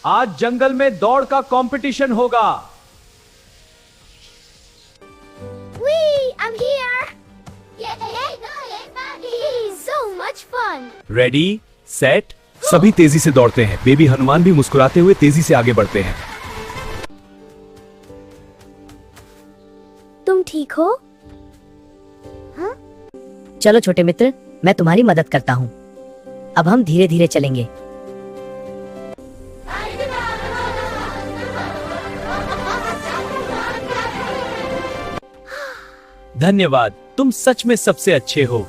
आज जंगल में दौड़ का कंपटीशन होगा। I'm here. So much fun. Ready set, सभी तेजी से दौड़ते हैं। बेबी हनुमान भी मुस्कुराते हुए तेजी से आगे बढ़ते हैं। तुम ठीक हो? चलो छोटे मित्र, मैं तुम्हारी मदद करता हूँ। अब हम धीरे धीरे चलेंगे। धन्यवाद, तुम सच में सबसे अच्छे हो।